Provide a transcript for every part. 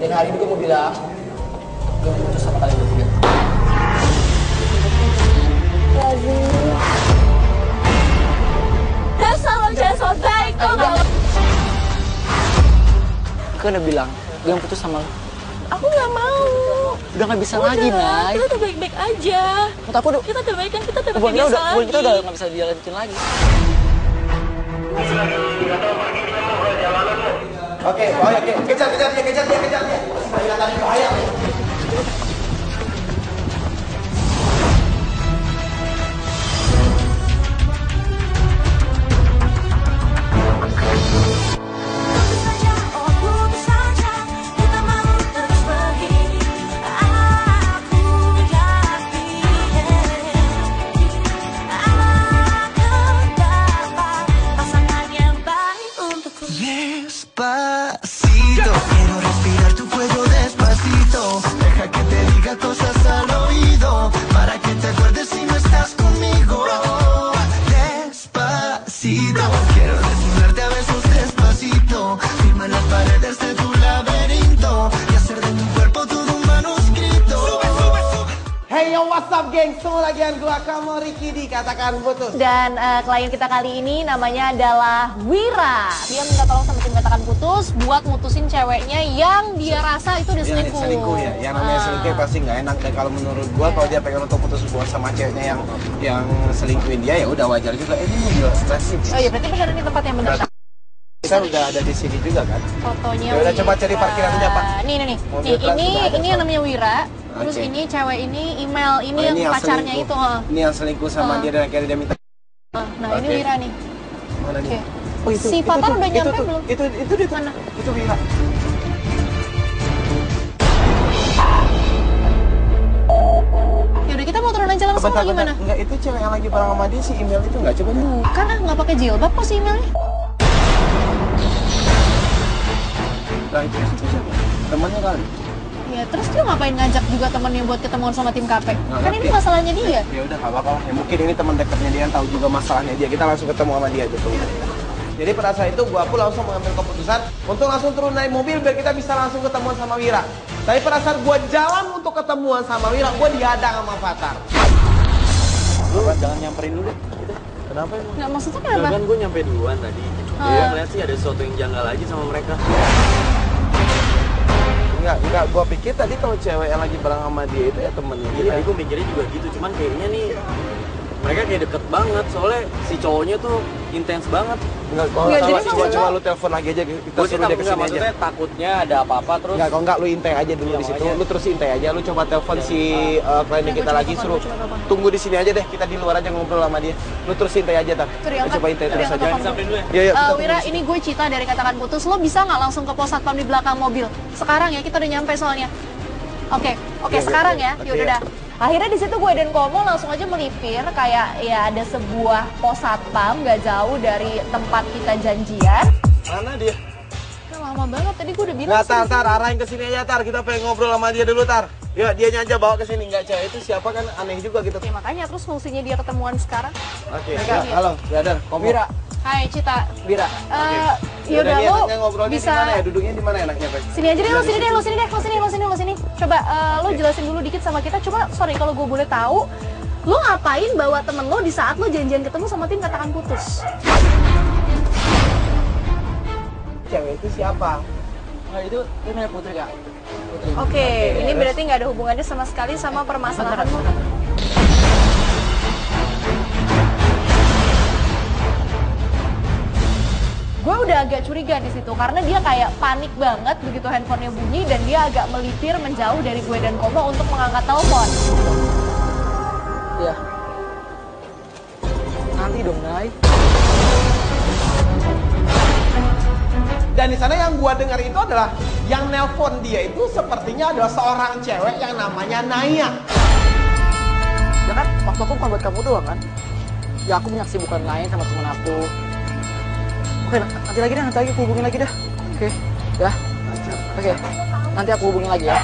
Dan hari ini gue mau bilang, gue mau putus sama kalian bertiga. Dasar lo jangan so baik, tau gak? Gue udah bilang, gue yang putus sama lo. Aku gak mau. Udah gak bisa lagi, Nay. Kita udah baik-baik aja. Menurut aku udah... Kita udah baik kan, kita udah Hubungan biasa lagi. kita udah gak bisa dilanjutin lagi. Oke, bahaya, kejar dia. Kelihatan bahaya. Despacito, quiero respirar tu cuello despacito. Deja que te diga cosas al oído, para que te acuerdes si no estás conmigo. Despacito, quiero desnudarte a besos despacito. Firma las paredes de tu laberinto y hacer de tu cuerpo todo un manuscrito. Hey yo, what's up geng? Semua lagian gua kamu Ricky di Katakan Putus. Dan klien kita kali ini namanya adalah Wira. Dia minta tolong sama tim Katakan Putus buat mutusin ceweknya yang dia rasa itu udah selingkuh. Selingkuh ya, yang namanya selingkuh pasti nggak enak. Dan kalau menurut gua, kalau dia pengen untuk putus hubungan sama ceweknya yang selingkuhin dia, ya udah wajar juga. Ini mobil stasiun. Oh iya, berarti benar ini tempat yang benar. Kita udah ada di sini juga kan? Fotonya. Ya udah, coba cari parkirannya, Pak. Nih. Mobil truk Ini sudah ada, yang namanya Wira. Terus Oke. ini cewek ini email ini Oh, yang yang pacarnya selingkuh. itu. Ini yang selingkuh sama dia dan akhirnya dia minta. Nah, ini Oke. Wira nih. Mana Oke. nih? Oh, Si Fatar tuh, udah nyampe tuh, belum? Itu dia tuh. Mana? Itu Wira. Yaudah kita mau turun aja langsung Bentar, atau gimana? Enggak, itu cewek yang lagi bareng sama dia si email itu enggak? Coba dulu. Karena nggak pakai jilbab kok si emailnya. Nah, itu siapa? Temannya kali. Ya, terus dia ngapain ngajak juga temennya buat ketemuan sama tim KP? Nggak Kan ini ngerti. masalahnya dia. Ya udah, enggak apa-apa. Ya, mungkin ini teman dekatnya dia yang tahu juga masalahnya dia. Kita langsung ketemu sama dia aja tuh. Jadi pada saat itu gua pun langsung mengambil keputusan untuk langsung turun naik mobil biar kita bisa langsung ketemuan sama Wira. Tapi pada saat gua jalan untuk ketemuan sama Wira, gua dihadang sama Fatar. Lu jangan nyamperin dulu deh. Kenapa emang? Nggak, maksudnya Ya kenapa? kan gue nyampe duluan tadi. Gue ngeliat sih ada sesuatu yang janggal aja sama mereka. Enggak, gua pikir tadi kalau cewek yang lagi bareng sama dia itu ya temennya Iya, dia. tadi gue mikirnya juga gitu. Cuman kayaknya nih mereka kayak deket banget. Soalnya si cowoknya tuh intens banget. Enggak, kalau Nggak, jadi coba maksudnya- lu telepon lagi aja, kita Gue sih suruh dia takut kesini aja. maksudnya takutnya ada apa-apa terus. Enggak, kalau enggak lu intai aja dulu Iya, di situ. makanya. Lu terus intai aja, lu coba telepon si kliennya kita lagi, suruh tunggu di sini aja deh, kita di luar aja ngobrol sama dia. Lu terus intai aja, Tar. Suruh Lu diangkat. coba intai Suruh terus diangkat aja. telepon. Sampai dulu ya. Iya, kita Wira, tunggu. ini gue Cita dari Katakan Putus. Lo bisa nggak langsung ke pos satpam di belakang mobil? Sekarang ya, kita udah nyampe soalnya. Oke, Iya, sekarang iya. ya. Oke, Yaudah ya. dah. Akhirnya di situ gue dan Komo langsung aja melipir kayak ya ada sebuah pos satpam gak jauh dari tempat kita janjian. Mana dia? Nah, lama banget tadi gue udah bilang. Nggak, Tar, arahin ke sini aja, Tar. Kita pengen ngobrol sama dia dulu, Tar. Ya, dianya aja bawa ke sini. Enggak, cewek itu siapa kan aneh juga gitu. Ya makanya terus fungsinya dia ketemuan sekarang. Oke, Mereka ya, lihat. halo, Brother, Komo. Wira, Hai Cita. Wira. Yaudah ini lo enaknya ngobrolnya di mana ya? bisa Duduknya di mana enaknya, Pak? sini aja deh, lo sini. Coba lo jelasin dulu dikit sama kita. Cuma sorry kalau gue boleh tahu, lo ngapain bawa temen lo di saat lo janjian ketemu sama tim Katakan Putus? Cewek itu siapa? Nah, itu namanya Putri, Kak. Putri. Oke, ini berarti nggak ada hubungannya sama sekali sama permasalahan lo. Gue udah agak curiga di situ karena dia kayak panik banget begitu handphonenya bunyi dan dia agak melipir menjauh dari gue dan Komo untuk mengangkat telepon. Iya. Nanti dong, Nay. Dan di sana yang gua dengar itu adalah yang nelpon dia itu sepertinya adalah seorang cewek yang namanya Naya. Ya kan, waktu aku bukan buat kamu doang kan? Ya aku punya kesibukan lain sama temen aku. Oke, nanti aku hubungin lagi dah. Oke, ya. Oke, nanti aku hubungin lagi ya.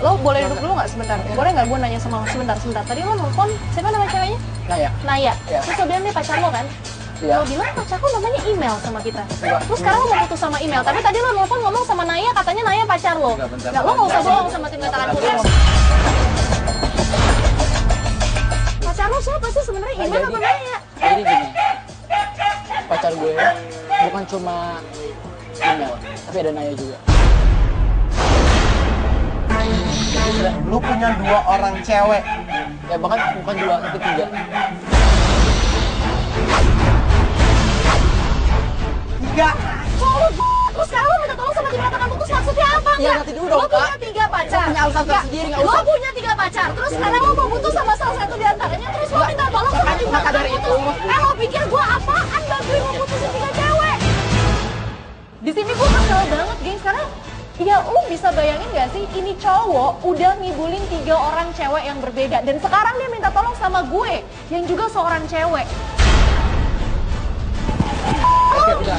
Lo boleh duduk dulu nggak sebentar? Boleh nggak gue nanya sama lo sebentar? Tadi lo nelfon siapa nama ceweknya? Nah ya, Naya. Ya. Terus lo bilang dia pacar lo kan? Iya. Lo bilang pacarku namanya email sama kita. Terus sekarang lo mau putus sama email, tapi tadi lo nelfon ngomong sama Naya, katanya Naya pacar lo. Nggak, lo nggak usah bohong sama tim katakan putus. Pacar lo siapa sih sebenarnya, email apa Naya? Jadi gini, pacar gue bukan cuma email, tapi ada Naya juga. Lu punya 2 orang cewek. Ya bahkan bukan 2, tapi 3. 3. Terus sekarang lo minta tolong sama tim katakan putus, maksudnya apa? Iya, Nggak? nanti dulu Lo dong, punya Kak. 3 pacar. Lo punya alasan Nggak, sendiri, nggak Lo usah. punya 3 pacar, terus sekarang lo mau putus sama salah satu di antaranya, terus lo minta tolong sama tim maka katakan dari putus. itu- Lo pikir gue apaan bantuin lo putusin 3 cewek? Di sini gue kesel banget, gengs, karena ya lu bisa bayangin gak sih, ini cowok udah ngibulin 3 orang cewek yang berbeda, dan sekarang dia minta tolong sama gue yang juga seorang cewek. Oke, udah.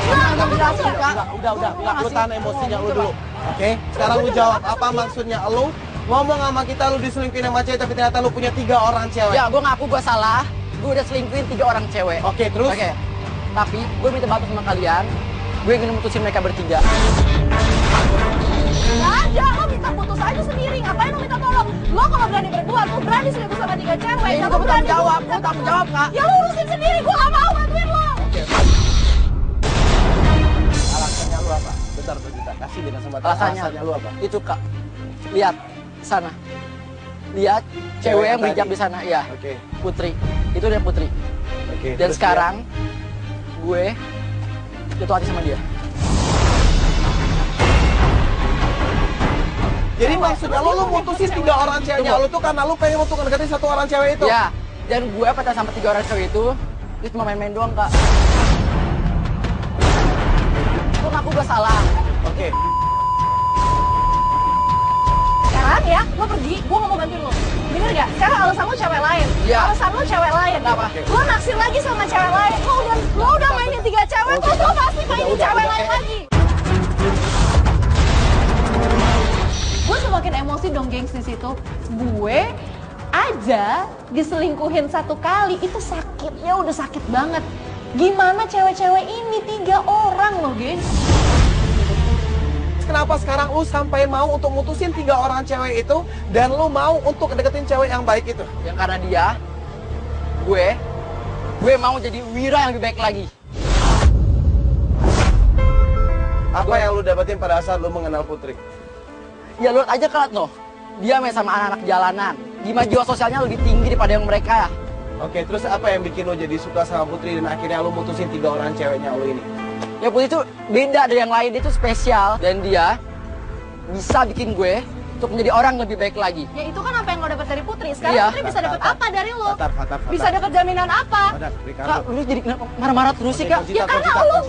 Udah jelasin, Kak. Udah. Enggak, lu tahan emosinya lu dulu. Oke, sekarang lu jawab apa maksudnya lu ngomong sama kita lu diselingkuhin sama cewek tapi ternyata lu punya 3 orang cewek. Ya, gue ngaku gue salah. Gue udah selingkuhin 3 orang cewek. Oke, terus? Oke. Tapi gue minta maaf sama kalian. Gue ingin memutusin mereka bertiga. Gak ada, lo minta putus aja sendiri, ngapain lo minta tolong? Lo kalau berani berdua, lo berani selingkuh sama 3 cewek. Ini Lo gue berani tanggung jawab, putus gue tanggung jawab, Kak. Ya lo urusin sendiri, gue gak mau bantuin lo. Alasannya lu apa? Bentar, kasih dia kesempatan. Alasannya lu apa? Itu, Kak. Lihat sana. Lihat cewek yang tadi. berhijab di sana, iya. Oke. Putri. Itu dia Putri. Oke. Dan terus sekarang gue jatuh hati sama dia. Jadi maksudnya lu mutusin 3 orang ceweknya lu tuh karena lu pengen untuk ngedeketin 1 orang cewek itu? Ya, dan gue pacaran sama 3 orang cewek itu cuma main-main doang, Kak. Gue ngaku gue salah. Oke. Sekarang ya, lo pergi, gue gak mau bantuin lo. Bener gak? Sekarang alasan lo cewek lain. Iya. Alasan lo cewek lain. Kenapa? Lo naksir lagi sama cewek lain. Lo udah mainin 3 cewek, terus lo pasti mainin cewek lain lagi. Gue semakin emosi dong, gengs, di situ. Gue aja diselingkuhin 1 kali, itu sakitnya udah sakit banget. Gimana cewek-cewek ini 3 orang loh, gengs. Kenapa sekarang lu sampai mau untuk mutusin 3 orang cewek itu dan lu mau untuk deketin cewek yang baik itu? Yang karena dia, gue mau jadi Wira yang lebih baik lagi. Apa yang lu dapetin pada saat lu mengenal Putri? Ya lu lihat aja Kak no, dia main sama anak-anak jalanan. Gimana jiwa sosialnya lebih tinggi daripada yang mereka. Oke, terus apa yang bikin lu jadi suka sama Putri dan akhirnya lu mutusin 3 orang ceweknya lu ini? Ya Putri itu beda dari yang lain, dia itu spesial. Dan dia bisa bikin gue untuk menjadi orang yang lebih baik lagi. Ya itu kan apa yang lo dapat dari Putri. Sekarang Iya. Putri bisa dapat apa dari lo? Fatar. Bisa dapat jaminan apa? Fatar, Kak, Ricardo. lu jadi kenapa marah-marah terus sih Kak? Ya karena lo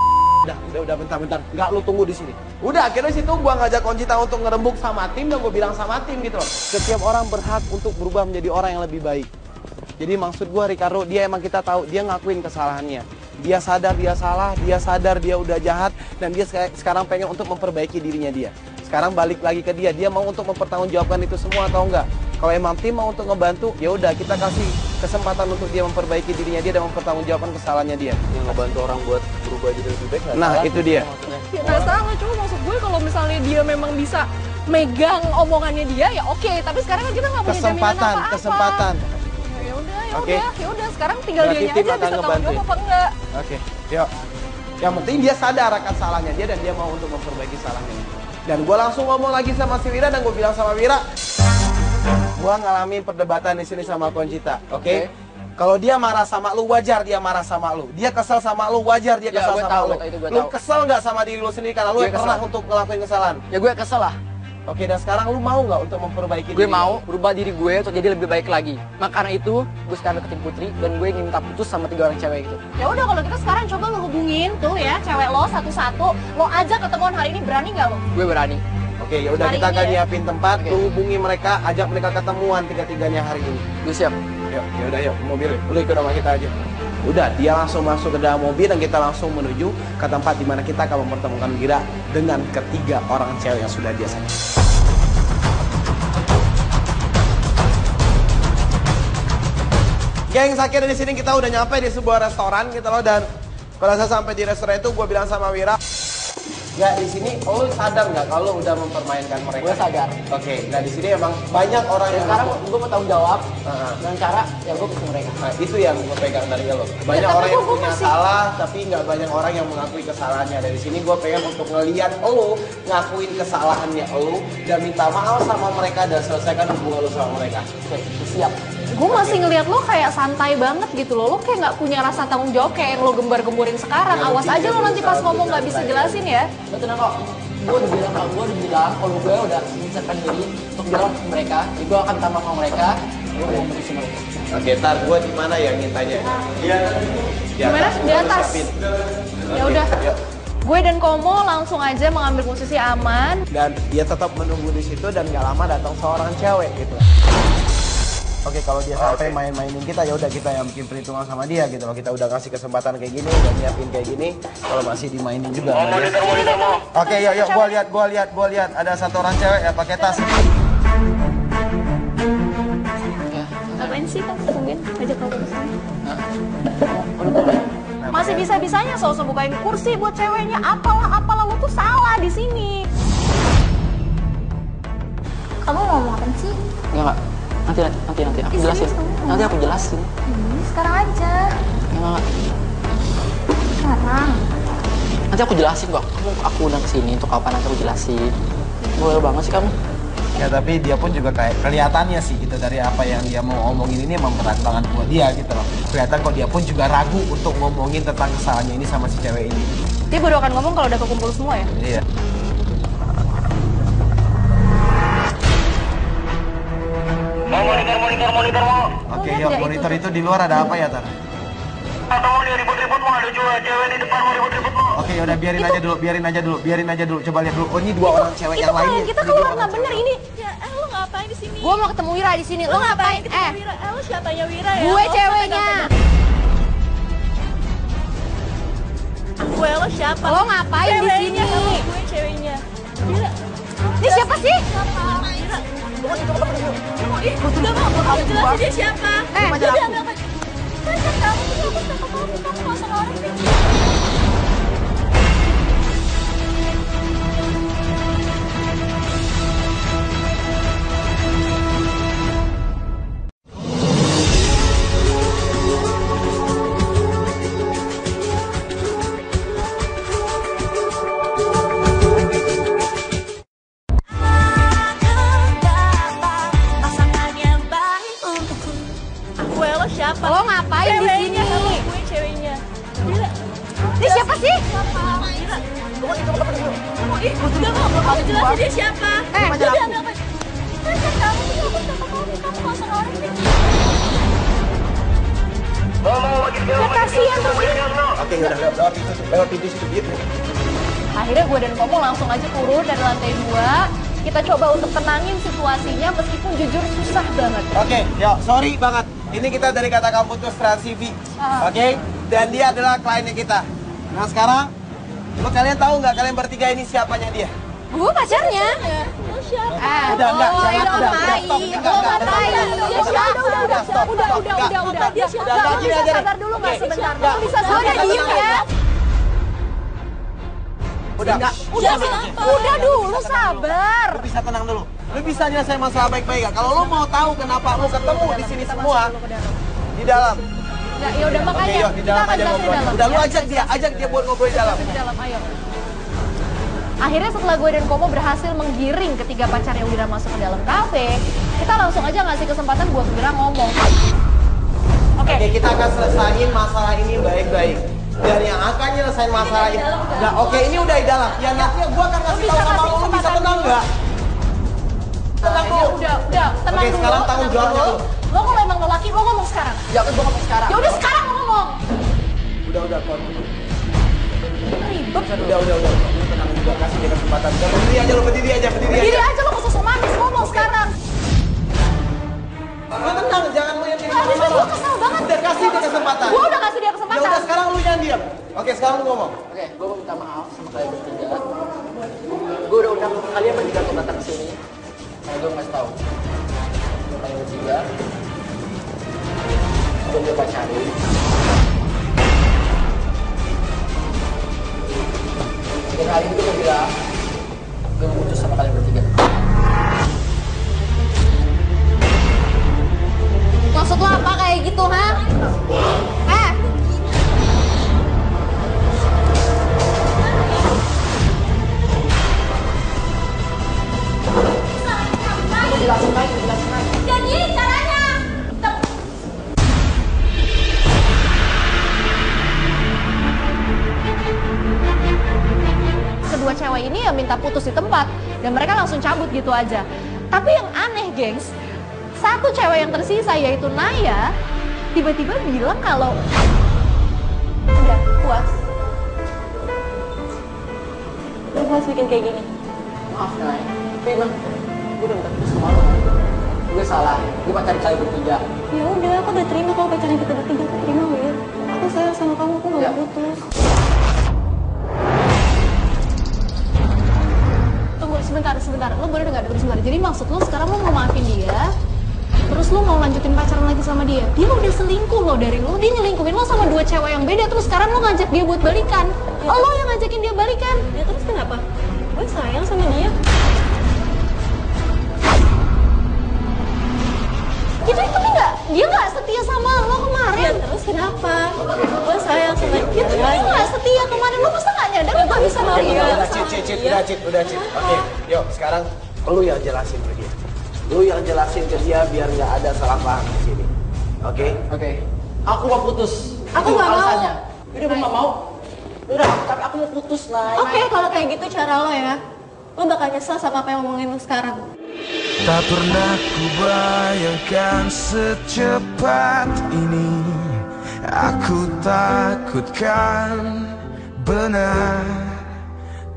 Udah, bentar. Enggak, lu tunggu di sini. Udah, akhirnya situ gua ngajak Konjita untuk ngerembuk sama tim dan gua bilang sama tim gitu loh. Setiap orang berhak untuk berubah menjadi orang yang lebih baik. Jadi maksud gua Ricardo, dia emang kita tahu dia ngakuin kesalahannya. Dia sadar dia salah, dia sadar dia udah jahat dan dia sekarang pengen untuk memperbaiki dirinya dia. Sekarang balik lagi ke dia mau untuk mempertanggungjawabkan itu semua atau enggak. Kalau emang tim mau untuk ngebantu, ya udah kita kasih kesempatan untuk dia memperbaiki dirinya dia dan mempertanggungjawabkan kesalahannya dia. Yang ngebantu orang buat berubah jadi lebih baik. nggak Nah, salah. itu dia. ya nggak salah, cuma maksud gue kalau misalnya dia memang bisa megang omongannya dia ya oke, tapi sekarang kan kita nggak punya jaminan apa-apa. Kesempatan. Ya udah, Oke. ya udah. Sekarang tinggal Berarti dianya tim aja akan bisa tanggung ngebantuin. jawab apa enggak. Oke, yuk. Yang penting dia sadar akan salahnya dia dan dia mau untuk memperbaiki salahnya. Dan gue langsung ngomong lagi sama si Wira dan gue bilang sama Wira, gue ngalamin perdebatan di sini sama Konjita, oke? Kalau dia marah sama lu, wajar dia marah sama lu. Dia kesel sama lu, wajar dia Ya, kesel gue sama tahu, lu. itu gue Lu tahu. kesel nggak sama diri lu sendiri karena lu Gue yang pernah kesel. untuk ngelakuin kesalahan? Ya gue kesel lah. Oke, dan sekarang lu mau nggak untuk memperbaiki Gue diri mau lu? berubah diri gue untuk jadi lebih baik lagi. Maka karena itu, gue sekarang deketin Putri dan gue ingin minta putus sama 3 orang cewek itu. Ya udah, kalau kita sekarang coba lo hubungin tuh ya cewek lo satu-satu. Lo ajak ketemuan hari ini, berani nggak lo? Gue berani. Oke, ya udah Hari kita ini akan ya? nyiapin tempat, Oke. lu hubungi mereka, ajak mereka ketemuan tiga-tiganya hari ini. Gue siap. Yuk, yaudah yuk, ke mobil yuk. Lu ikut sama kita aja. Udah, dia langsung masuk ke dalam mobil dan kita langsung menuju ke tempat di mana kita akan mempertemukan Wira dengan ketiga orang cewek yang sudah dia sayang. Oke, Geng, akhirnya di sini kita udah nyampe di sebuah restoran gitu loh, dan pada saat sampai di restoran itu gue bilang sama Wira, ya di sini lo sadar nggak kalau udah mempermainkan mereka? Gue sadar. Oke, nah di sini emang banyak orang yang Sekarang gue mau tanggung jawab Heeh. dengan cara ya gue ke mereka. Nah, itu yang gue pegang dari lo. Banyak tapi orang yang gua punya masih- salah, tapi nggak banyak orang yang mengakui kesalahannya. Dari sini gue pengen untuk ngeliat lo ngakuin kesalahannya lo dan minta maaf sama mereka dan selesaikan hubungan lo sama mereka. Oke, siap. Gue masih ngeliat lo kayak santai banget gitu loh. Lo kayak nggak punya rasa tanggung jawab kayak yang lo gembar-gemburin sekarang. Ya, Awas aja lo nanti pas ngomong nggak bisa jelasin ya. Lo tenang kok. Gue udah bilang kalau gue udah menyiapkan diri untuk bilang ke mereka. Jadi gue akan minta maaf sama mereka. Gue mau memutuskan mereka. Oke, tar gue di mana ya mintanya? Iya. Gimana? Di atas. Ya udah. Yuk. Gue dan Komo langsung aja mengambil posisi aman. Dan dia tetap menunggu di situ dan gak lama datang seorang cewek gitu. Oke, kalau dia sampai main-mainin kita, ya udah kita yang bikin perhitungan sama dia gitu loh. Kita udah kasih kesempatan kayak gini, udah nyiapin kayak gini. Kalau masih dimainin juga. Oke, yuk, gua lihat ada satu orang cewek ya pakai tas. Ngapain sih kan? Tungguin aja kalau kesini. Nah, Masih bisa-bisanya sosok bukain kursi buat ceweknya. Apalah lo tuh salah di sini. Kamu mau ngomong apa sih? Enggak. Nanti aku jelasin. Nanti aku jelasin. Sekarang aja. Enggak. Sekarang. Nanti aku jelasin kok. Aku undang kesini untuk apa nanti aku jelasin. Boleh banget sih kamu. Ya tapi dia pun juga kayak kelihatannya sih gitu dari apa yang dia mau ngomongin ini emang berat banget buat dia gitu loh. Kelihatan kok dia pun juga ragu untuk ngomongin tentang kesalahannya ini sama si cewek ini. Dia baru akan ngomong kalau udah kekumpul semua ya. Iya. Monitor mau. Oke, yuk monitor itu di luar ada apa ya, Tar? Atau mau ribut-ribut mau ada juga cewek di depan mau ribut-ribut mau. Oke, yaudah biarin aja dulu. Coba lihat dulu. Oh, ini dua orang cewek Itu yang lain. kalian kita Ini dua keluar orang nggak bener cewek. ini. Ya, lo ngapain di sini? Gue mau ketemu Wira di sini. Lo ngapain? ketemu Wira? Lo siapanya Wira ya? Gue Lo ceweknya. Gue lo siapa? Lo ngapain di sini? Ceweknya, sama gue ceweknya. Wira. Ini siapa sih? Wira. Udah mau jelasin dia siapa? Udah ambil apa? Kamu nggak usah orang sih. Gue lo siapa? Lo ngapain di Ceweknya, sini? sama gue ceweknya. Wira. Ini siapa sih? Wira. Udah mau jelasin dia siapa? Udah ambil apa? Kamu nggak usah orang sih. Ya kasihan terus ini. Oke, udah lewat pintu situ gitu. Akhirnya gue dan Komo langsung aja turun dari lantai 2. Kita coba untuk tenangin situasinya meskipun jujur susah banget. Oke, yuk, sorry banget. Ini kita dari Kata Kamu Putus Trans TV. Oke, dan dia adalah kliennya kita. Nah sekarang, kalian tahu nggak kalian bertiga ini siapanya dia? Gue pacarnya. Lo siapa? Udah, enggak, oh, jangan, lo udah, ngapain? stop, enggak, Lo enggak, ngapain? enggak, Udah. Dia siapa? Lo Gini bisa aja deh. sabar dulu nggak Oke. sebentar? Enggak. Lo bisa sabar diem ya? Udah, Udah dulu sabar. lu bisa tenang dulu. Lu bisa nyelesain masalah baik-baik gak? Kalau lu mau tahu kenapa lu ketemu di sini semua, di dalam. Ya udah makanya Oke, yuk, di kita dalam akan aja jelasin di ngobrol. dalam. Udah, lu Ya. ajak dia buat ngobrol di dalam. Di dalam, ayo. Akhirnya setelah gue dan Komo berhasil menggiring ketiga pacarnya Wira masuk ke dalam kafe, kita langsung aja ngasih kesempatan buat Wira ngomong. Oke. Oke, kita akan selesain masalah ini baik-baik. Dan yang akan nyelesain masalah ini. Nah, oke, ini udah di dalam. Ya nanti gua akan kasih tahu sama lu, bisa tenang nggak? Tenang Ya dulu. udah, tenang Oke, dulu. sekarang tanggung tenang jawabnya dulu. lu. Lo kalau emang lo laki, lo ngomong sekarang. Ya gue ngomong sekarang. Ya udah sekarang lo ngomong. Udah, Kon. Ribet. Udah. Lu tenang juga, kasih dia kesempatan. Udah, berdiri aja. Berdiri aja lo kesosok manis, ngomong sekarang. Lu tenang, jangan lu yang Gak bisa, gue kesel banget. Udah, kasih dia kesempatan. Gue udah kasih dia Ya kesempatan. udah, sekarang lu yang diam. Oke, sekarang lu ngomong. Oke, gue mau minta maaf sama kalian bertiga. Gue udah undang kalian bertiga untuk datang ke sini. Karena gue ngasih tahu. Kalian bertiga. Gue yang dia pacarin. Dan hari itu gue bilang, gue mau putus sama kalian bertiga. Maksud lo apa kayak gitu, ha? Jelasin lagi. Jadi caranya. Kedua cewek ini ya minta putus di tempat dan mereka langsung cabut gitu aja. Tapi yang aneh, gengs, satu cewek yang tersisa yaitu Naya tiba-tiba bilang kalau udah puas. Udah puas bikin kayak gini. Maaf, Nay. Tapi emang gue udah minta putus sama lo. Gue salah, gue pacarin kalian bertiga. Ya udah, aku udah terima kalau pacaran kita bertiga. Aku terima, Wil. Aku sayang sama kamu, aku gak mau putus. Tunggu sebentar. Lo boleh nggak dengar sebentar? Jadi maksud lo sekarang lo mau maafin dia, terus lo mau lanjutin pacaran lagi sama dia? Dia udah selingkuh lo dari lo, dia nyelingkuhin lo sama dua cewek yang beda, terus sekarang lo ngajak dia buat balikan. Ya, lo yang ngajakin dia balikan. Ya terus kenapa? Gue sayang sama dia. Gitu itu dia nggak setia sama lo kemarin. Ya terus kenapa? Gue sayang sama dia. Dia nggak setia kemarin, lo masa nggak nyadar? Lo nggak bisa mau dia. Udah, Cid. Oke, yuk sekarang lu yang jelasin ke dia. Lu yang jelasin ke dia biar nggak ada salah paham di sini. Oke? Oke. Aku mau putus. Aku Itu nggak mau. alasannya. Udah, gue nggak mau. Udah, tapi aku mau putus, Nay. Oke, kalau kayak gitu cara lo ya. Lo bakal nyesel sama apa yang ngomongin lo sekarang. Tak pernah kubayangkan secepat ini. Aku takutkan benar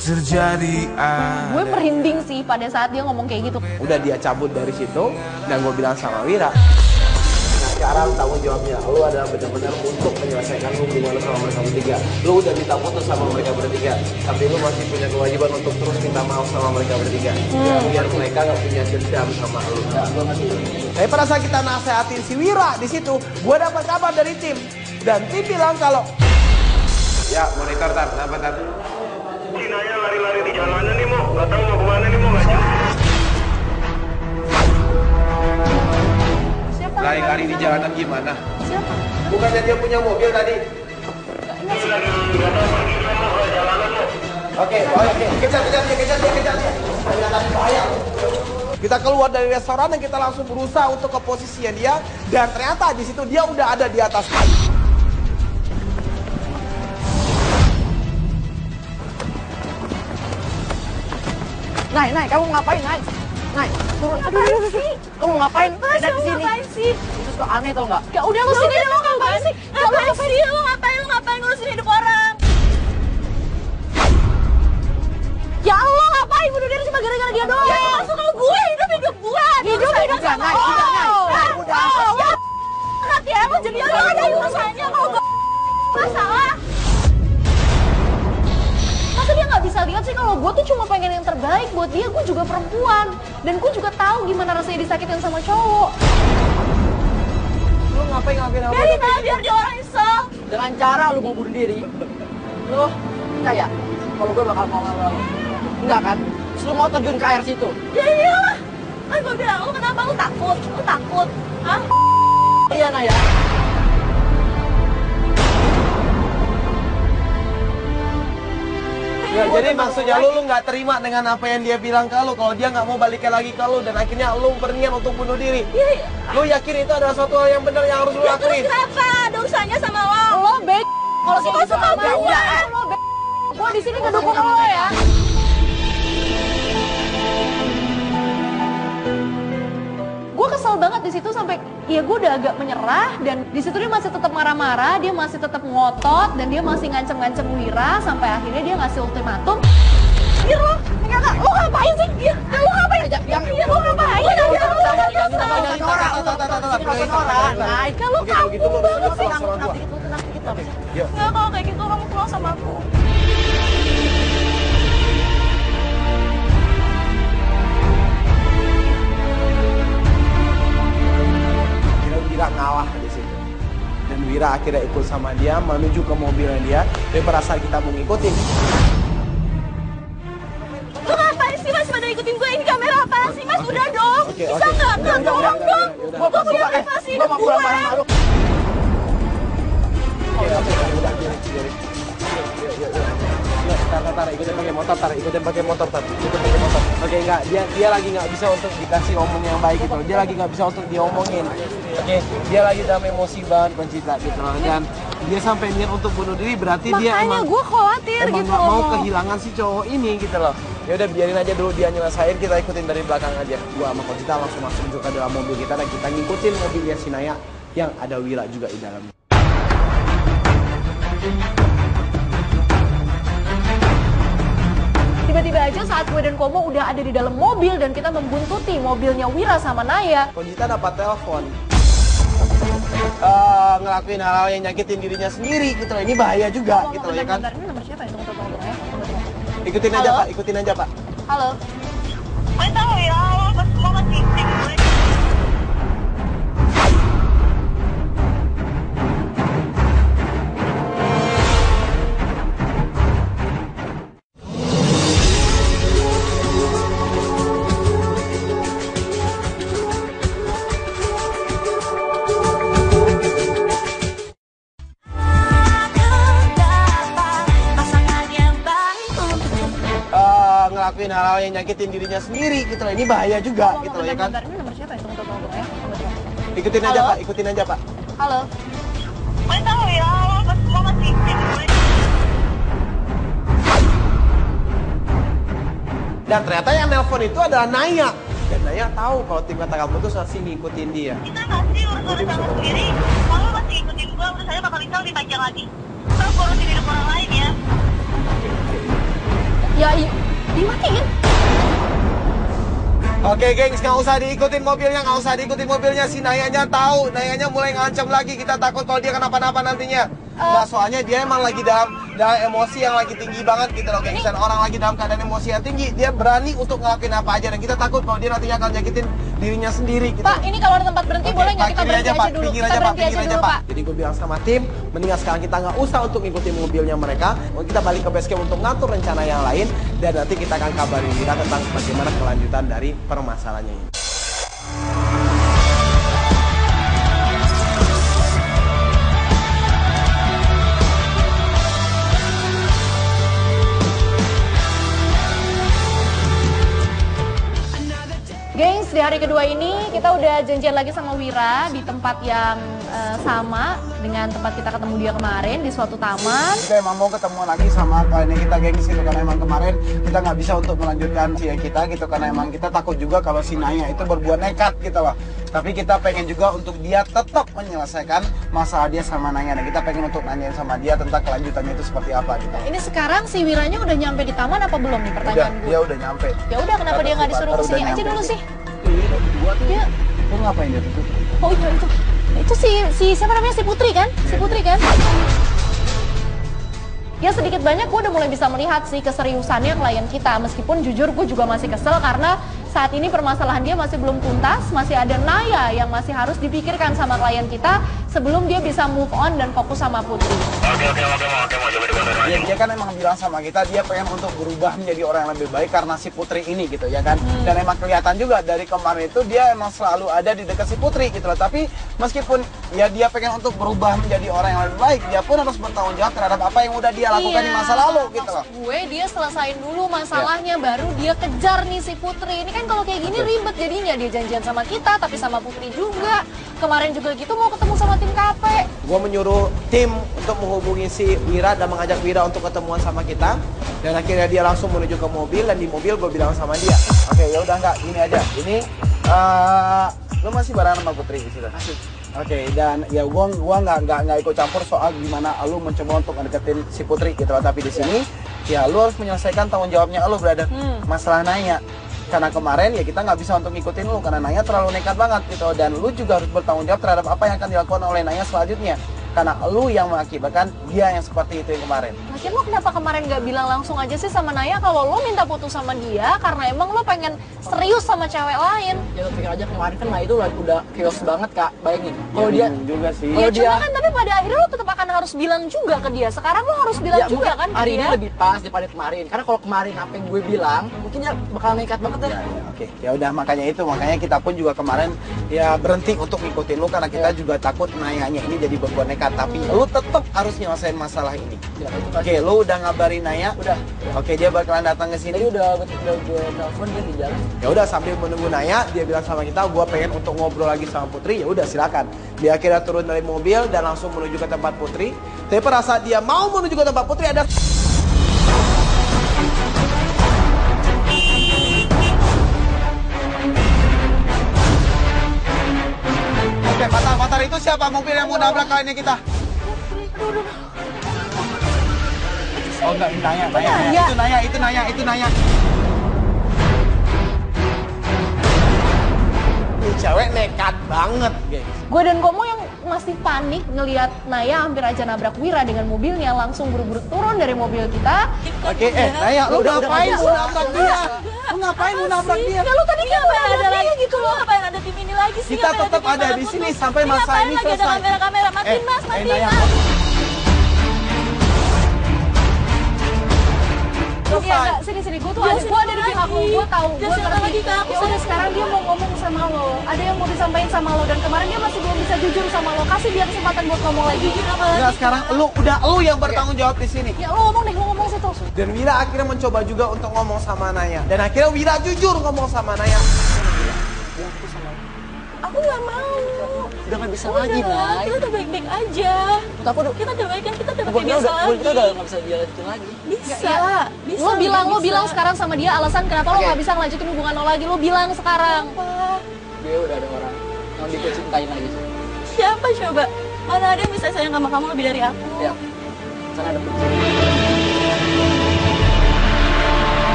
terjadi Gue merinding sih pada saat dia ngomong kayak gitu. Udah dia cabut dari situ dan gue bilang sama Wira, nah sekarang tanggung jawabnya lu adalah benar-benar untuk menyelesaikan hubungan lu sama mereka bertiga. Lu udah minta putus sama mereka bertiga, tapi lu masih punya kewajiban untuk terus minta maaf sama mereka bertiga. Biar mereka gak punya dendam sama lu. Tapi pada saat kita nasehatin si Wira di situ, gue dapat kabar dari tim dan tim bilang kalau ya monitor tar, kenapa tar? Si Naya lari-lari di jalanan nih, Mo. Gak tahu mau kemana nih, Mo. Gak jelas. Lari-lari di jalanan gimana? Siapa? Bukannya dia punya mobil tadi? Ini lagi gak tahu pergi dia, Mo. Ke jalanan, Mo. Oke. Kejar dia. Bahaya. Kita keluar dari restoran dan kita langsung berusaha untuk ke posisinya dia dan ternyata di situ dia udah ada di atas. Nay, kamu ngapain, Nay? Nay, turun. Aduh. Kamu ngapain? Ada di sini. Ngapain sih? Itu tuh aneh tau nggak? Ya udah lo sini lo ngapain sih? Ngapain sih? Lo ngapain ngurusin hidup orang? Ya Allah ngapain bunuh diri cuma gara-gara dia doang? Ya masuk ke gue, hidup gue. Hidup sama Nay, udah. Ya, banget ya, lo jadi orang ada urusannya kalau gue masalah. Masa dia nggak bisa lihat sih kalau gue tuh cuma pengen yang terbaik buat dia. Gue juga perempuan dan gue juga tahu gimana rasanya disakitin sama cowok. Lu ngapain apa? Biarin aja biar dia orang nyesel. Dengan cara lu mau bunuh diri. Lu percaya kalau gue bakal mau sama lu? Enggak kan? Terus lu mau terjun ke air situ? Ya iyalah. Kan gue bilang, lu kenapa lu takut? Lu takut? Hah? Iya, Naya. Ya, jadi maksudnya lu nggak terima dengan apa yang dia bilang ke lu kalau dia nggak mau balikan lagi ke lu dan akhirnya lu berniat untuk bunuh diri. Lu yakin itu adalah suatu hal yang benar yang harus lu Ya terus lakuin? kenapa? Ada urusannya sama lo. Lo kalau Suka-suka gue. Gue di sini ngedukung lo ya. Gue kesel banget di situ sampai ya gue udah agak menyerah dan di situ dia masih tetap marah-marah, dia masih tetap ngotot dan dia masih ngancem-ngancem Wira sampai akhirnya dia ngasih ultimatum. Mir lo ngapain sih? Lo ngapain? Lo ngapain? Naik Kalau kamu banget sih. Yuk. Nggak, kalau kayak gitu kamu pulang sama aku. Kira-kira ngalah di situ. Wira akhirnya ikut sama dia menuju ke mobilnya dia. Dan pada saat kita mau ngikutin, Lu ngapain sih Mas pada ikutin gue? Ini kamera apa sih Mas? Udah dong. Bisa nggak? Tolong dong. Gue punya privasi hidup gue. Ikutin pakai motor. Oke, enggak, dia lagi nggak bisa untuk dikasih omong yang baik gitu loh. Dia lagi nggak bisa untuk diomongin. Oke, dia lagi dalam emosi banget Concita gitu loh. Dan dia sampai niat untuk bunuh diri, berarti dia Makanya gue khawatir emang gitu nggak mau loh. kehilangan si cowok ini gitu loh. Ya udah biarin aja dulu dia nyelesain, kita ikutin dari belakang aja. Gua sama Concita langsung masuk ke dalam mobil kita dan kita ngikutin mobilnya si Naya yang ada Wira juga di dalamnya. Tiba-tiba aja saat gue dan Komo udah ada di dalam mobil dan kita membuntuti mobilnya Wira sama Naya. Concita dapat telepon. Ngelakuin hal-hal yang nyakitin dirinya sendiri gitu loh. Ini bahaya juga gitu loh ya kan. Bentar, ini nomor siapa ya? Tunggu ya. Ikutin aja Pak, ikutin aja Pak. Halo. Gue tahu ya, lo masih ikutin gue. Ngelakuin hal-hal yang nyakitin dirinya sendiri gitu loh. Ini bahaya juga gitu loh ya kan. Bentar, ini nomor siapa ya? Tunggu ya. Ikutin aja Pak, ikutin aja Pak. Halo. Gue tahu ya, lo masih ikutin gue. Dan ternyata yang nelpon itu adalah Naya. Dan Naya tahu kalau tim kata kamu tuh masih ngikutin dia. Kita masih urus-urusan sendiri. Kalau lo masih ikutin gue, urusannya bakal bisa lebih panjang lagi. Lo urusin hidup orang lain ya. Ya, dimatiin. Oke gengs, nggak usah diikutin mobilnya, si Nayanya tahu, Nayanya mulai ngancam lagi, kita takut kalau dia kenapa-napa nantinya. Nah, soalnya dia emang lagi dalam emosi yang lagi tinggi banget gitu loh gengs. Dan orang lagi dalam keadaan emosi yang tinggi, dia berani untuk ngelakuin apa aja. Dan kita takut kalau dia nantinya akan nyakitin dirinya sendiri gitu. Pak, ini kalau ada tempat berhenti boleh nggak kita berhenti aja dulu? Pinggir Kita aja Pak, berhenti aja dulu, Pak. Jadi gue bilang sama tim, mendingan sekarang kita nggak usah untuk ngikutin mobilnya mereka. Kita balik ke base camp untuk ngatur rencana yang lain. Dan nanti kita akan kabarin Wira tentang bagaimana kelanjutan dari permasalahannya ini. Gengs, di hari kedua ini kita udah janjian lagi sama Wira di tempat yang sama dengan tempat kita ketemu dia kemarin di suatu taman. Kita emang mau ketemu lagi sama kliennya kita gengs gitu, karena emang kemarin kita nggak bisa untuk melanjutkan via kita gitu, karena emang kita takut juga kalau si Naya itu berbuat nekat gitu loh. Tapi kita pengen juga untuk dia tetap menyelesaikan masalah dia sama Naya, dan kita pengen untuk nanyain sama dia tentang kelanjutannya itu seperti apa gitu. Ini sekarang si Wiranya udah nyampe di taman apa belum nih pertanyaan gue? Dia udah nyampe. Ya udah, kenapa dia nggak disuruh kesini aja dulu sih? Dia, Lu ngapain dia tuh? oh iya itu si siapa namanya, si Putri kan? Si Putri kan? Ya sedikit banyak gue udah mulai bisa melihat sih keseriusannya klien kita. Meskipun jujur gue juga masih kesel karena saat ini permasalahan dia masih belum tuntas. Masih ada Naya yang masih harus dipikirkan sama klien kita sebelum dia bisa move on dan fokus sama Putri. Dia kan emang bilang sama kita dia pengen untuk berubah menjadi orang yang lebih baik karena si Putri ini gitu ya kan. Dan emang kelihatan juga dari kemarin itu dia emang selalu ada di dekat si Putri gitu loh. Tapi meskipun ya dia pengen untuk berubah menjadi orang yang lebih baik, dia pun harus bertanggung jawab terhadap apa yang udah dia lakukan di masa lalu gitu loh. Gue dia selesain dulu masalahnya baru dia kejar nih si Putri. Ini kan kalau kayak gini ribet jadinya, dia janjian sama kita tapi sama Putri juga. Kemarin juga gitu mau ketemu sama tim kafe. Gue menyuruh tim untuk menghubungi si Wira dan mengajak Wira untuk ketemuan sama kita. Dan akhirnya dia langsung menuju ke mobil, dan di mobil gue bilang sama dia, Oke, ya udah enggak, gini aja. Ini lu masih bareng sama Putri gitu. Oke, dan ya gua nggak ikut campur soal gimana lu mencoba untuk ngedeketin si Putri gitu loh. Tapi di sini ya lu harus menyelesaikan tanggung jawabnya lu, brother. Masalah Naya. Karena kemarin ya kita nggak bisa untuk ngikutin lu karena Naya terlalu nekat banget gitu, dan lu juga harus bertanggung jawab terhadap apa yang akan dilakukan oleh Naya selanjutnya. karena lu yang mengakibatkan dia yang seperti itu yang kemarin. Lagian lo kenapa kemarin gak bilang langsung aja sih sama Naya kalau lo minta putus sama dia karena emang lo pengen serius sama cewek lain? Ya lo pikir aja kemarin kan Naya itu udah chaos banget kak, bayangin. Kalau dia juga sih. Ya Kalau cuma dia- kan tapi pada akhirnya lo tetap akan harus bilang juga ke dia. Sekarang lo harus bilang ya, juga mungkin kan ke hari dia. ini lebih pas daripada kemarin. Karena kalau kemarin apa yang gue bilang, mungkin ya bakal nekat banget deh. Oke, ya udah makanya kita pun juga kemarin ya berhenti untuk ngikutin lu karena kita juga takut Nayanya ini jadi berbuat nekat. Tapi lu tetap harus nyelesain masalah ini. Ya, itu kan. Oke, lu udah ngabarin Naya? Udah. Oke, dia bakalan datang ke Tadi sini. udah gue telepon dia di jalan. Ya udah sambil menunggu Naya, dia bilang sama kita, gua pengen untuk ngobrol lagi sama Putri. Ya udah silakan. Dia akhirnya turun dari mobil dan langsung menuju ke tempat Putri. Tapi pada saat dia mau menuju ke tempat Putri ada Oke, Patar itu siapa mobil yang mau nabrak kali ini kita? Oh enggak, ini Naya. Itu Naya. Ini cewek nekat banget, guys. Gue dan Komo yang masih panik ngelihat Naya hampir aja nabrak Wira dengan mobilnya, langsung buru-buru turun dari mobil kita. Oke, Naya, lu ngapain mau nabrak dia? Lu ngapain mau nabrak dia? Ya lu tadi kan Ngapain ada lagi gitu loh. Ngapain ada tim ini lagi sih? Kita Ngapain tetap tim ada para di putus? sini sampai masa Ngapain ini lagi ada selesai. kamera-kamera? Matiin mas, matiin Naya, mas. Iya, enggak, sini. Gue tuh ada di pihak lo, gue tahu. Gue Jelasin ngerti. lagi ke aku, Ya udah sekarang dia mau ngomong sama lo. Ada yang mau disampaikan sama lo dan kemarin dia masih belum bisa jujur sama lo. Kasih dia kesempatan buat ngomong lagi. Jujur apa lagi? Enggak, sekarang lu yang bertanggung jawab di sini. Ya lo ngomong deh, lo ngomong situ. Dan Wira akhirnya mencoba juga untuk ngomong sama Naya. Dan akhirnya Wira jujur ngomong sama Naya. Aku nggak mau. Udah nggak bisa Udah lagi, lah, Nay. kita udah baik-baik aja. Aku udah, Kita udah baik kan, kita udah gue kayak biasa lagi. udah nggak bisa dilanjutin lagi. Bisa, bisa. Lo bilang bisa. sekarang sama dia alasan kenapa lo Oke. nggak bisa ngelanjutin hubungan lo lagi. Lo bilang sekarang. Dia udah ada orang yang dia cintain lagi. Siapa coba? Mana ada yang bisa sayang sama kamu lebih dari aku? Ya, sana ada Putri.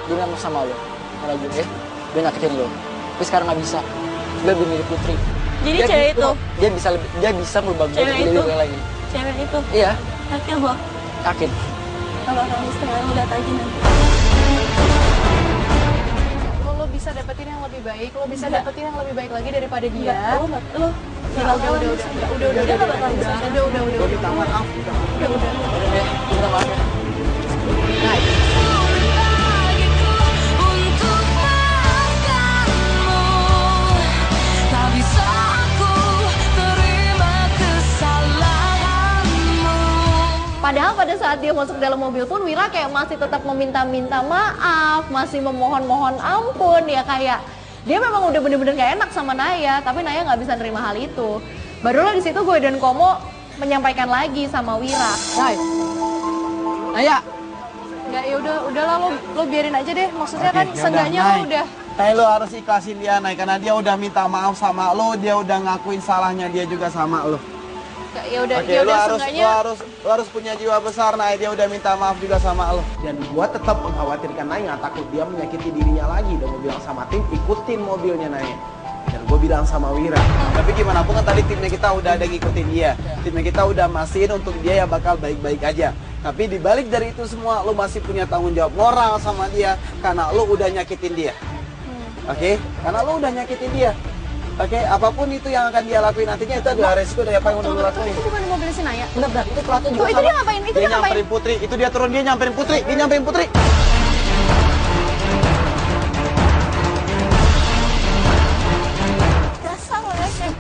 Dia ngomong sama lo, malah gue, dia nyakitin lo. Tapi sekarang nggak bisa. Dia lebih milih Putri. Jadi cewek itu? Dia bisa merubah gue Cewek jadi itu? gue lagi. Cewek itu? Iya, Yakin lo? yakin. Kalau kamu sekarang lihat aja nanti. Lo bisa dapetin yang lebih baik. Lo bisa Enggak. dapetin yang lebih baik lagi daripada dia. Enggak, lo Udah. Dia nggak bakal bisa. Gue minta maaf. Udah deh, minta maaf ya. Nah, Untuk maafkanmu, tak bisa aku terima kesalahanmu. Padahal pada saat dia masuk dalam mobil pun Wira kayak masih tetap meminta-minta maaf, masih memohon-mohon ampun ya kayak dia memang udah bener-bener gak enak sama Naya, tapi Naya nggak bisa nerima hal itu. Barulah di situ gue dan Komo menyampaikan lagi sama Wira. Nay. Naya. Ya udahlah lo biarin aja deh. Maksudnya kan Oke, seenggaknya yaudah, lo Nay. udah. Nay, lo harus ikhlasin dia, Nay, karena dia udah minta maaf sama lo, dia udah ngakuin salahnya dia juga sama lo. Ya udah, Oke, ya lo udah harus seenggaknya. lo harus punya jiwa besar, Nay. Dia udah minta maaf juga sama lo. Dan gua tetap mengkhawatirkan Naya, takut dia menyakiti dirinya lagi. Dan gua bilang sama tim, ikutin mobilnya Naya. Dan gue bilang sama Wira, Tapi gimana pun kan tadi timnya kita udah ada ngikutin dia. Timnya kita udah mastiin untuk dia ya bakal baik-baik aja. Tapi dibalik dari itu semua, lo masih punya tanggung jawab moral sama dia karena lo udah nyakitin dia. Oke? Karena lo udah nyakitin dia. Oke, apapun itu yang akan dia lakuin nantinya itu adalah resiko dari apa yang udah lo lakuin. Itu bukan mobil si Naya. Bener, itu pelatih juga Tuh, itu sama. dia ngapain? Itu Dia dia ngapain? nyamperin Putri, itu dia turun, dia nyamperin Putri, dia nyamperin Putri. Dasar lo ya, Cek.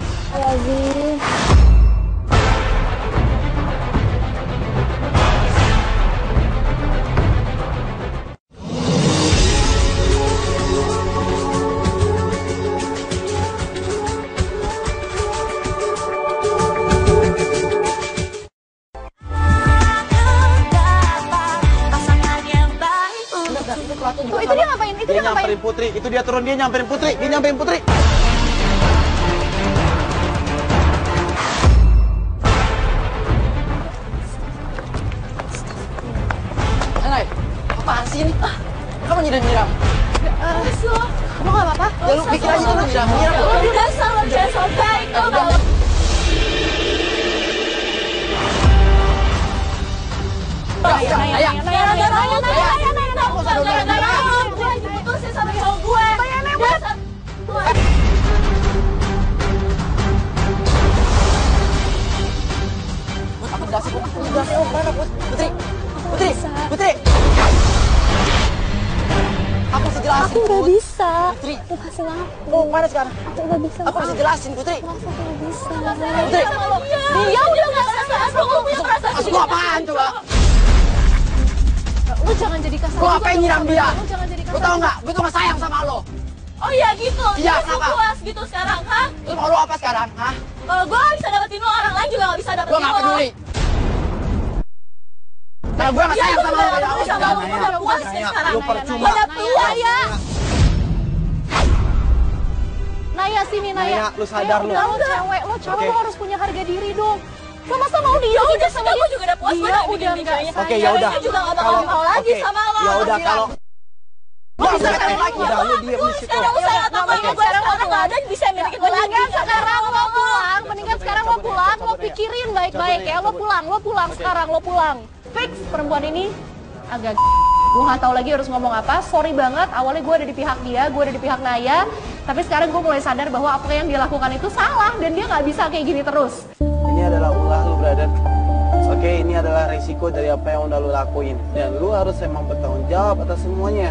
Pasangan yang baik untuk Tuh, itu dia ngapain? Itu Dia dia ngapain? nyamperin Putri, itu dia turun, dia nyamperin Putri, dia nyamperin Putri. Nay, apaan sih ini? Kamu nyiram-nyiram? Kamu nggak apa-apa? Ya lu pikir aja lu udah mengira. Udah sama dia baik dong. Putri. Aku bisa jelasin. Aku nggak bisa. Putri. Lepasin aku. Oh, mana sekarang? Aku nggak bisa. Aku bisa jelasin, Putri. Aku nggak bisa. Putri. Dia udah nggak perasaan. Aku punya perasaan. Aku apaan coba? Lu jangan jadi kasar. Gua ngapain nyiram dia? Lu jangan jadi kasar. Lu tau nggak? Gue tuh nggak sayang sama lo. Oh iya gitu. Iya, Lu kenapa? puas gitu sekarang, hah? Lu mau lo apa sekarang? Hah? Kalau gue bisa dapetin lo, orang lain juga gak bisa dapetin Gue lo. nggak peduli. Karena gue nggak sayang sama lo. Gue sama lo, gue udah puas deh sekarang. Lu percuma. Gue udah puas ya. Naya sini Naya. Naya, lu sadar lu. Lo cewek, Oke. lo harus punya harga diri dong. Lo masa mau dia Ya udah gitu sama sudah, dia? gue juga udah puas. Dia udah nggak Oke, ya udah. Gue juga gak bakal mau lagi sama lo. Ya udah kalau Lo bisa sekarang lagi. udah lu diam di situ. Sekarang usah apa-apa. Gue sekarang gak ada bisa milikin lo lagi. Mendingan sekarang lo pulang, mendingan sekarang lo pulang, lo pikirin baik-baik ya. Lo pulang sekarang, lo pulang. Fix perempuan ini agak gue nggak tahu lagi harus ngomong apa. Sorry banget, awalnya gue ada di pihak dia, gue ada di pihak Naya. Tapi sekarang gue mulai sadar bahwa apa yang dia lakukan itu salah dan dia nggak bisa kayak gini terus. Ini adalah ulah lu, brother. Oke, ini adalah risiko dari apa yang udah lu lakuin. Dan lu harus emang bertanggung jawab atas semuanya.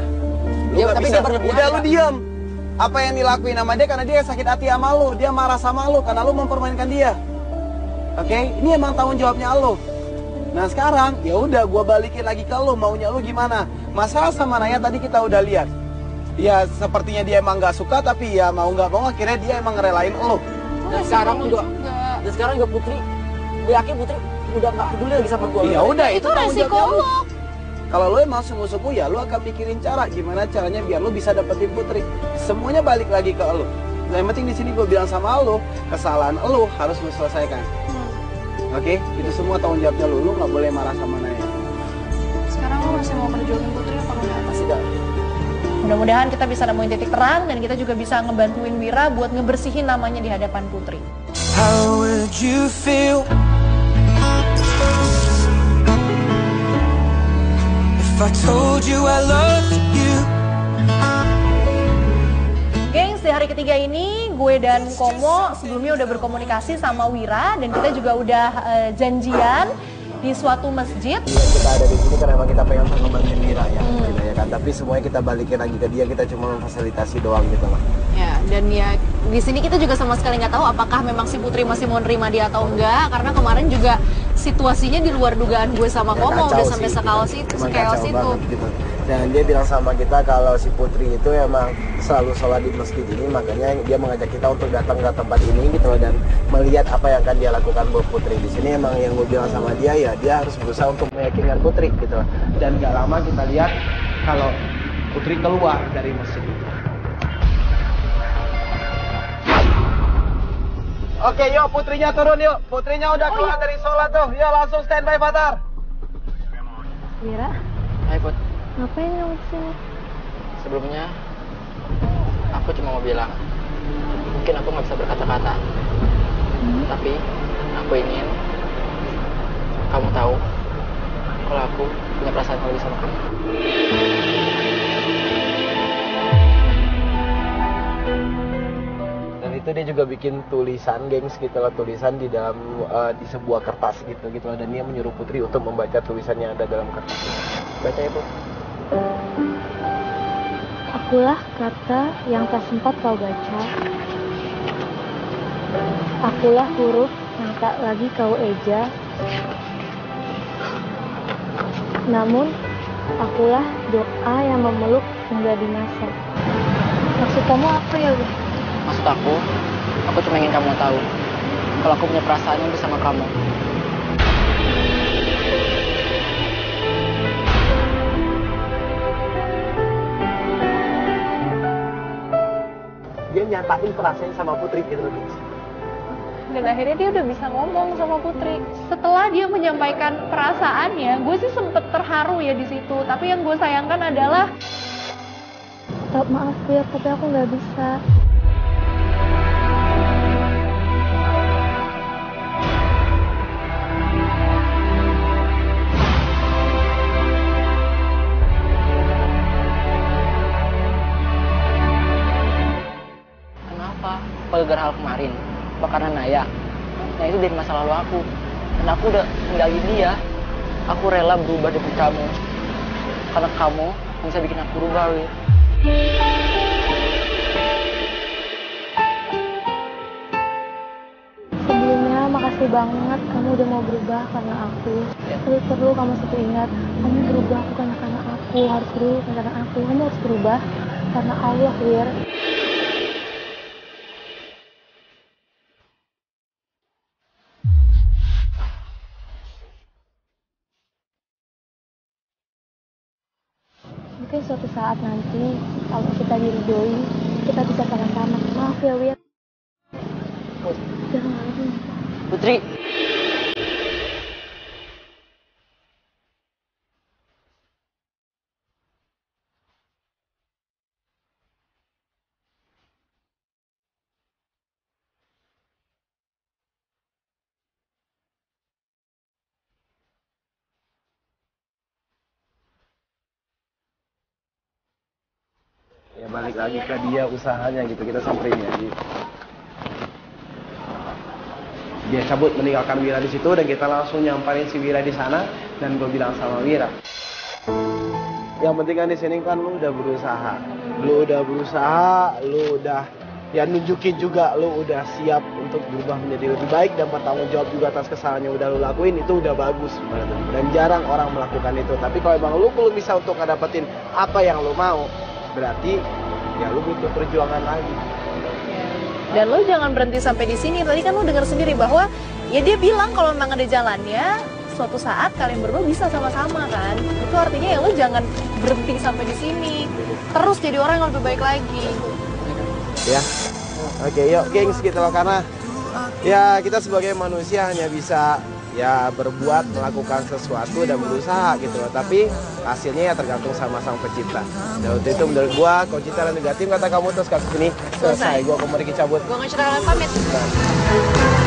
Lu Ya, nggak tapi bisa. dia berlebihan, Udah ya. lu diam. Apa yang dilakuin sama dia karena dia sakit hati sama lu. Dia marah sama lu karena lu mempermainkan dia. Oke, ini emang tanggung jawabnya lu. Nah sekarang ya udah gua balikin lagi ke lu, maunya lu gimana? Masalah sama Naya tadi kita udah lihat. Ya sepertinya dia emang nggak suka tapi ya mau nggak mau akhirnya dia emang ngerelain lu. Dan sekarang juga Putri. Gue yakin Putri udah nggak peduli lagi sama gue. Ya udah itu tanggung resiko jawab lu. lo. Kalau lu emang sungguh-sungguh ya lu akan pikirin cara gimana caranya biar lu bisa dapetin Putri. Semuanya balik lagi ke lu. Nah, yang penting di sini gue bilang sama lu, kesalahan lu harus lu selesaikan. Oke, itu semua tanggung jawabnya lu. Lu nggak boleh marah sama Naya. Sekarang lo masih mau perjuangin Putri apa enggak? Masih dah. Mudah-mudahan kita bisa nemuin titik terang dan kita juga bisa ngebantuin Wira buat ngebersihin namanya di hadapan Putri. How would you feel if I told you I loved you? Gengs, di hari ketiga ini gue dan Komo sebelumnya udah berkomunikasi sama Wira dan kita juga udah janjian di suatu masjid. Iya, kita ada di sini karena emang kita pengen untuk ngebantuin Mira ya, gitu ya kan. Tapi semuanya kita balikin lagi ke dia, kita cuma memfasilitasi doang gitu lah. Ya, dan ya di sini kita juga sama sekali nggak tahu apakah memang si Putri masih mau nerima dia atau enggak, karena kemarin juga situasinya di luar dugaan gue sama Komo udah sampai sekaos itu, Emang sekeos kacau itu. banget gitu. Dan dia bilang sama kita kalau si Putri itu emang selalu sholat di masjid ini, makanya dia mengajak kita untuk datang ke tempat ini gitu loh dan melihat apa yang akan dia lakukan buat Putri di sini. Emang yang gue bilang sama dia ya dia harus berusaha untuk meyakinkan Putri gitu loh. Dan gak lama kita lihat kalau Putri keluar dari masjid itu. Oke, yuk Putrinya turun yuk. Putrinya udah keluar dari sholat tuh. Yuk langsung standby Fatar. Wira, Hai Put, ngapain kamu kesini? sebelumnya aku cuma mau bilang, mungkin aku nggak bisa berkata-kata, tapi aku ingin kamu tahu kalau aku punya perasaan yang lebih sama kamu. Dan itu dia juga bikin tulisan, gengs gitu loh, tulisan di dalam di sebuah kertas gitu loh, dan dia menyuruh Putri untuk membaca tulisan yang ada dalam kertas. Baca ya, Bu. Akulah kata yang tak sempat kau baca. Akulah huruf yang tak lagi kau eja. Namun, akulah doa yang memeluk hingga binasa. Maksud kamu apa ya, Bu? Maksud aku cuma ingin kamu tahu kalau aku punya perasaan yang bersama kamu. Dia nyatain perasaannya sama Putri gitu loh, gengs. Dan akhirnya dia udah bisa ngomong sama Putri. Setelah dia menyampaikan perasaannya, gue sih sempet terharu ya di situ. Tapi yang gue sayangkan adalah Maaf Wir, tapi aku nggak bisa. Kenapa? Apa gara hal kemarin? Apa karena Naya? Nah itu dari masa lalu aku. Dan aku udah tinggalin dia. Aku rela berubah demi kamu. Karena kamu bisa bikin aku berubah, Wir. Sebelumnya makasih banget kamu udah mau berubah karena aku. Tapi perlu kamu satu ingat, kamu berubah bukan karena aku, harus berubah bukan karena aku. Kamu harus berubah karena Allah, Wir. Mungkin suatu saat nanti, kalau kita diridhoi, kita bisa sama-sama. Maaf ya, Wir. Jangan lagi. Putri. Ya balik lagi ke dia usahanya gitu, kita samperin ya. Dia cabut meninggalkan Wira di situ dan kita langsung nyamperin si Wira di sana dan gue bilang sama Wira, yang penting kan di sini kan lu udah berusaha, lu udah ya nunjukin juga lu udah siap untuk berubah menjadi lebih baik dan bertanggung jawab juga atas kesalahan yang udah lu lakuin, itu udah bagus sebenarnya. Dan jarang orang melakukan itu. Tapi kalau emang lu belum bisa untuk ngedapetin apa yang lu mau, berarti ya lu butuh perjuangan lagi. Dan lo jangan berhenti sampai di sini. Tadi kan lo dengar sendiri bahwa ya dia bilang kalau memang ada jalannya, suatu saat kalian berdua bisa sama-sama kan. Itu artinya ya lo jangan berhenti sampai di sini. Terus jadi orang yang lebih baik lagi. Ya. Oke, yuk gengs gitu loh, karena ya kita sebagai manusia hanya bisa ya berbuat, melakukan sesuatu dan berusaha gitu loh. Tapi hasilnya ya tergantung sama sang pencipta. Dan waktu itu menurut gua, kalau cinta dan negatif kata kamu terus kasus ini selesai. Gua kembali cabut. Gua nggak cerita kalian pamit.